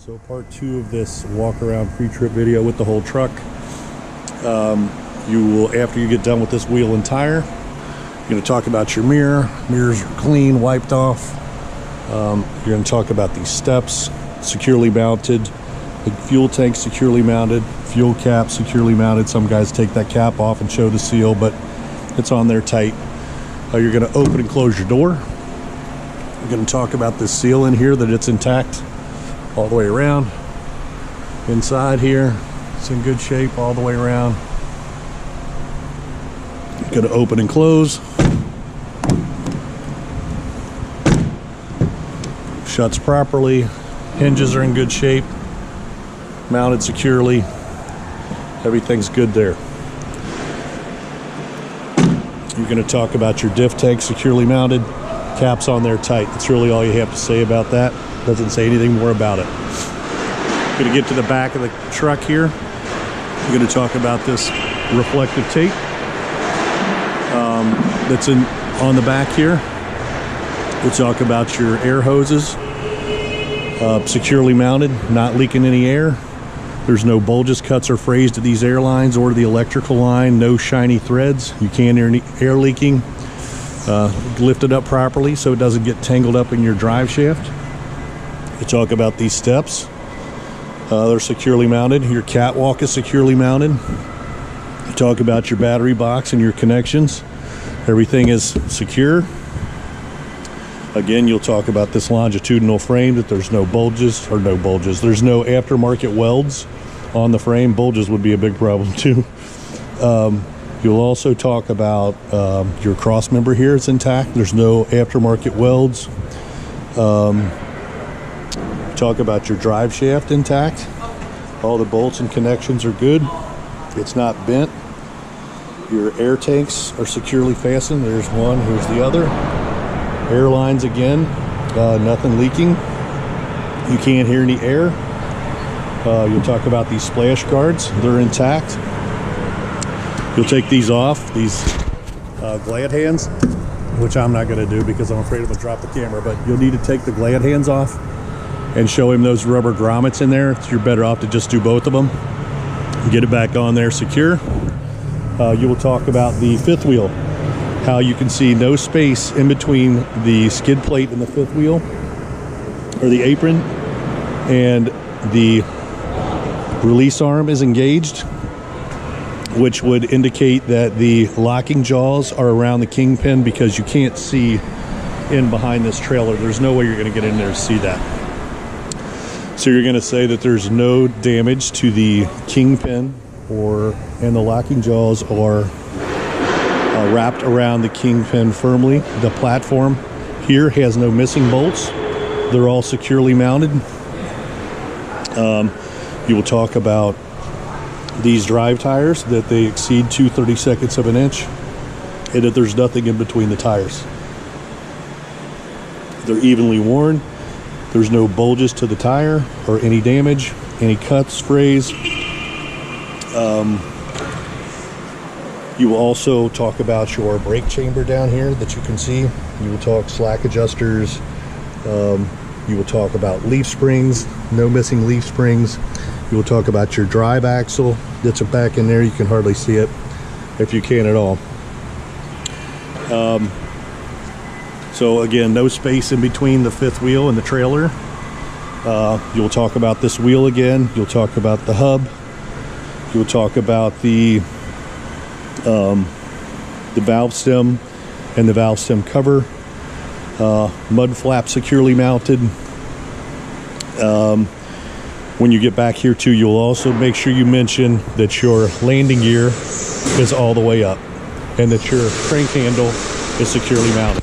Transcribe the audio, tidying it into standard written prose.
So part 2 of this walk around pre-trip video with the whole truck. You will, after you get done with this wheel and tire, you're going to talk about your mirror. Mirrors are clean, wiped off. You're going to talk about these steps, securely mounted. The fuel tank securely mounted, fuel cap securely mounted. Some guys take that cap off and show the seal, but it's on there tight. You're going to open and close your door. You're going to talk about this seal in here, that it's intact all the way around. Inside here, it's in good shape all the way around. You're going to open and close. Shuts properly. Hinges are in good shape. Mounted securely. Everything's good there. You're going to talk about your diff tank securely mounted. Caps on there tight. That's really all you have to say about that. Doesn't say anything more about it. Going to get to the back of the truck here. We're going to talk about this reflective tape that's on the back here. We'll talk about your air hoses, securely mounted, not leaking any air. There's no bulges, cuts, or frays to these air lines or to the electrical line. No shiny threads. You can't hear any air leaking. Lifted up properly so it doesn't get tangled up in your drive shaft. We talk about these steps. They're securely mounted. Your catwalk is securely mounted. You talk about your battery box and your connections. Everything is secure. Again, you'll talk about this longitudinal frame, that there's no bulges, or no bulges. There's no aftermarket welds on the frame. Bulges would be a big problem too. You'll also talk about your cross member here is intact. There's no aftermarket welds. Talk about your drive shaft intact. All the bolts and connections are good. It's not bent. Your air tanks are securely fastened. There's one, here's the other. Air lines again, nothing leaking. You can't hear any air. You'll talk about these splash guards. They're intact. You'll take these off, these glad hands, which I'm not going to do because I'm afraid I'm going to drop the camera, but you'll need to take the glad hands off and show him those rubber grommets in there. You're better off to just do both of them. Get it back on there secure. You will talk about the fifth wheel, how you can see no space in between the skid plate and the fifth wheel, or the apron, and the release arm is engaged, which would indicate that the locking jaws are around the kingpin, because you can't see in behind this trailer. There's no way you're going to get in there to see that. So you're going to say that there's no damage to the kingpin, and the locking jaws are wrapped around the kingpin firmly. The platform here has no missing bolts. They're all securely mounted. You will talk about these drive tires, that they exceed 2/32 of an inch, and that there's nothing in between the tires. They're evenly worn. There's no bulges to the tire or any damage, any cuts, frays. You will also talk about your brake chamber down here that you can see. You will talk slack adjusters. You will talk about leaf springs, no missing leaf springs. You will talk about your drive axle that's back in there. You can hardly see it, if you can at all. So again, no space in between the fifth wheel and the trailer. You'll talk about this wheel again. You'll talk about the hub. You'll talk about the valve stem and the valve stem cover. Mud flap securely mounted. When you get back here too, you'll also make sure you mention that your landing gear is all the way up and that your crank handle is securely mounted.